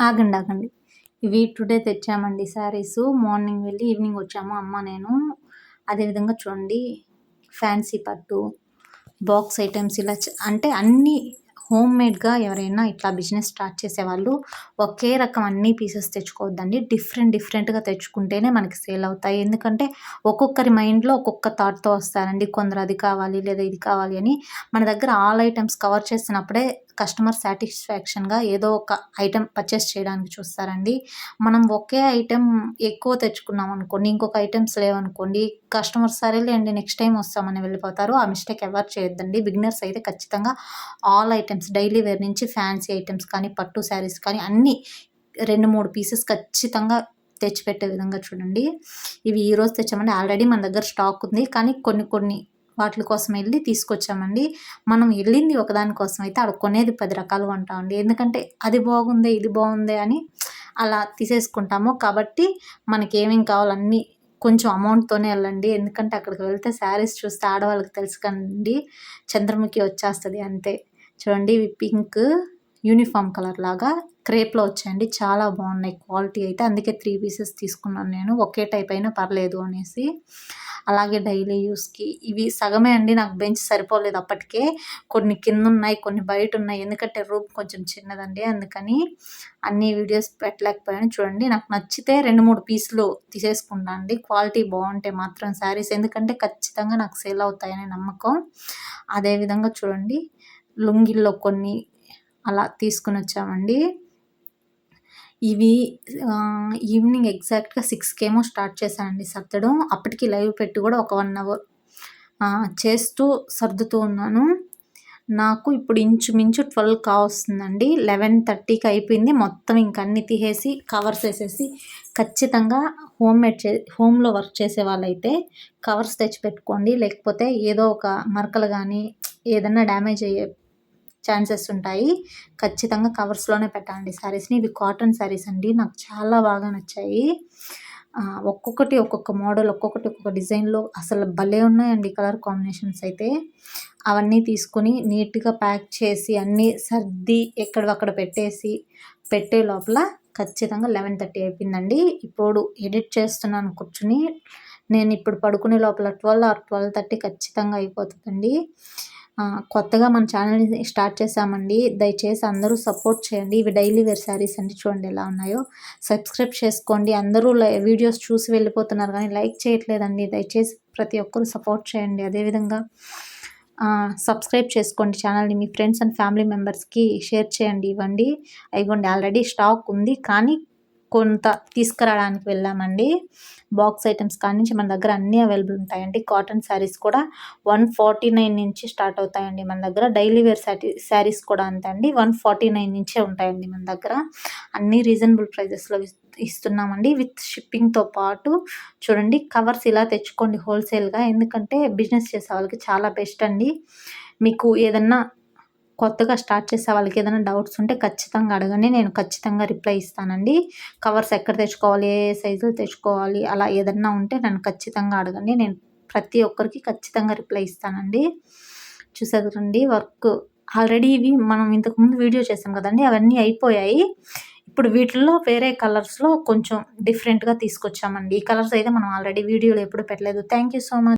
ఆగండి. ఆగండి. ఇవి టుడే తెచ్చామండి శారీసు. మార్నింగ్ వెళ్ళి ఈవినింగ్ వచ్చాము అమ్మ, నేను. అదేవిధంగా చూడండి, ఫ్యాన్సీ పట్టు, బాక్స్ ఐటెమ్స్ ఇలా అంటే అన్నీ హోమ్‌మేడ్‌గా ఎవరైనా ఇట్లా బిజినెస్ స్టార్ట్ చేసేవాళ్ళు ఒకే రకం అన్ని పీసెస్ తెచ్చుకోవద్దండి. డిఫరెంట్‌గా తెచ్చుకుంటేనే మనకి సేల్ అవుతాయి. ఎందుకంటే ఒక్కొక్కరి మైండ్‌లో ఒక్కొక్క థాట్‌తో వస్తారండి. కొందరు అది కావాలి లేదా ఇది కావాలి అని. మన దగ్గర ఆల్ ఐటెమ్స్ కవర్ చేసినప్పుడే కస్టమర్ సాటిస్ఫాక్షన్‌గా ఏదో ఒక ఐటెమ్ పర్చేస్ చేయడానికి చూస్తారండి. మనం ఒకే ఐటెమ్ ఎక్కువ తెచ్చుకున్నాం అనుకోండి, ఇంకొక ఐటెమ్స్ లేవనుకోండి, కస్టమర్ సరేలేండి నెక్స్ట్ టైమ్ వస్తామని వెళ్ళిపోతారు. ఆ మిస్టేక్ ఎవరు చేయొద్దండి. బిగినర్స్ అయితే ఖచ్చితంగా ఆల్ ఐటెమ్స్ డైలీ వేర్ నుంచి ఫ్యాన్సీ ఐటెమ్స్ కానీ, పట్టు శారీస్ కానీ అన్నీ 2, 3 పీసెస్ ఖచ్చితంగా తెచ్చిపెట్టే విధంగా చూడండి. ఇవి ఈరోజు తెచ్చామండి. ఆల్రెడీ మన దగ్గర స్టాక్ ఉంది. కానీ కొన్ని వాటిల కోసం వెళ్ళి తీసుకొచ్చామండి. మనం వెళ్ళింది ఒకదాని కోసం అయితే ఆడ కొనేది 10 రకాలు కొంటామండి. ఎందుకంటే అది బాగుందే, ఇది బాగుందే అని అలా తీసేసుకుంటాము. కాబట్టి మనకేమేం కావాలో అన్నీ కొంచెం అమౌంట్‌తోనే వెళ్ళండి. ఎందుకంటే అక్కడికి వెళ్తే శారీస్ చూస్తే ఆడవాళ్ళకి తెలుసు కండి, చంద్రముఖి వచ్చేస్తది అంతే. చూడండి, ఇవి పింక్ యూనిఫామ్ కలర్ లాగా క్రేప్‌లో వచ్చాయండి. చాలా బాగున్నాయి క్వాలిటీ అయితే. అందుకే 3 పీసెస్ తీసుకున్నాను నేను. ఒకే టైప్ అయినా పర్లేదు అనేసి. అలాగే డైలీ యూస్‌కి ఇవి సగమే అండి. నాకు బెంచ్ సరిపోలేదు అప్పటికే. కొన్ని కిందున్నాయి, కొన్ని బయటున్నాయి. ఎందుకంటే రూమ్ కొంచెం చిన్నదండి. అందుకని అన్ని వీడియోస్ పెట్టలేకపోయాను. చూడండి, నాకు నచ్చితే 2, 3 పీసులు తీసేసుకుంటా అండి. క్వాలిటీ బాగుంటే మాత్రం శారీస్. ఎందుకంటే ఖచ్చితంగా నాకు సేల్ అవుతాయనే నమ్మకం. అదేవిధంగా చూడండి, లుంగీల్లో కొన్ని అలా తీసుకొనొచ్చామండి. ఇవి ఈవినింగ్ ఎగ్జాక్ట్‌గా 6కేమో స్టార్ట్ చేశానండి సర్దడం. అప్పటికి లైవ్ పెట్టి కూడా ఒక 1 అవర్ చేస్తూ సర్దుతూ ఉన్నాను. నాకు ఇప్పుడు ఇంచుమించు 12 కావస్తుందండి. 11:30కి అయిపోయింది. మొత్తం ఇంక అన్నీ తీసేసి కవర్స్ వేసేసి ఖచ్చితంగా హోమ్‌లో వర్క్ చేసే వాళ్ళైతే కవర్స్ తెచ్చిపెట్టుకోండి. లేకపోతే ఏదో ఒక మరకలు కానీ ఏదన్నా డ్యామేజ్ అయ్యే ఛాన్సెస్ ఉంటాయి. ఖచ్చితంగా కవర్స్‌లోనే పెట్టాలండి శారీస్‌ని. ఇవి కాటన్ శారీస్ అండి. నాకు చాలా బాగా నచ్చాయి. ఒక్కొక్కటి ఒక్కొక్క మోడల్, ఒక్కొక్కటి ఒక్కొక్క డిజైన్‌లో అసలు భలే ఉన్నాయండి కలర్ కాంబినేషన్స్ అయితే. అవన్నీ తీసుకొని నీట్‌గా ప్యాక్ చేసి అన్నీ సర్ది ఎక్కడివక్కడ పెట్టే లోపల ఖచ్చితంగా 11:30 అయిపోయిందండి. ఇప్పుడు ఎడిట్ చేస్తున్నాను కూర్చొని. నేను ఇప్పుడు పడుకునే లోపల 12 ఆర్ 12:30 ఖచ్చితంగా అయిపోతుందండి. కొత్తగా మన ఛానల్‌ని స్టార్ట్ చేశామండి. దయచేసి అందరూ సపోర్ట్ చేయండి. ఇవి డైలీ వేర్ శారీస్ అండి. చూడండి ఎలా ఉన్నాయో. సబ్స్క్రైబ్ చేసుకోండి. అందరూ వీడియోస్ చూసి వెళ్ళిపోతున్నారు కానీ లైక్ చేయట్లేదండి. దయచేసి ప్రతి ఒక్కరు సపోర్ట్ చేయండి. అదేవిధంగా సబ్స్క్రైబ్ చేసుకోండి ఛానల్‌ని. మీ ఫ్రెండ్స్ అండ్ ఫ్యామిలీ మెంబర్స్‌కి షేర్ చేయండి. ఇవ్వండి. ఇగోండి, ఆల్రెడీ స్టాక్ ఉంది కానీ కొంత తీసుకురావడానికి వెళ్ళామండి. బాక్స్ ఐటెమ్స్ కాడి నుంచి మన దగ్గర అన్నీ అవైలబుల్ ఉంటాయండి. కాటన్ శారీస్ కూడా 149 నుంచి స్టార్ట్ అవుతాయండి మన దగ్గర. డైలీ వేర్ శారీస్ కూడా అంతే అండి. 149 నుంచే ఉంటాయండి మన దగ్గర. అన్నీ రీజనబుల్ ప్రైజెస్‌లో ఇస్తున్నామండి. విత్ షిప్పింగ్‌తో పాటు చూడండి, కవర్స్ ఇలా తెచ్చుకోండి హోల్సేల్‌గా. ఎందుకంటే బిజినెస్ చేసే వాళ్ళకి చాలా బెస్ట్ అండి. మీకు ఏదన్నా కొత్తగా స్టార్ట్ చేసే వాళ్ళకి ఏదైనా డౌట్స్ ఉంటే ఖచ్చితంగా అడగండి. నేను ఖచ్చితంగా రిప్లై ఇస్తానండి. కవర్స్ ఎక్కడ తెచ్చుకోవాలి, ఏ సైజులో తెచ్చుకోవాలి, అలా ఏదన్నా ఉంటే నన్ను ఖచ్చితంగా అడగండి. నేను ప్రతి ఒక్కరికి ఖచ్చితంగా రిప్లై ఇస్తానండి. చూసారు కదండీ వర్క్. ఆల్రెడీ ఇవి మనం ఇంతకుముందు వీడియో చేసాం కదండీ, అవన్నీ అయిపోయాయి. ఇప్పుడు వీటిల్లో వేరే కలర్స్‌లో కొంచెం డిఫరెంట్‌గా తీసుకొచ్చామండి. ఈ కలర్స్ అయితే మనం ఆల్రెడీ వీడియోలో ఎప్పుడు పెట్టలేదు. Thank you so much.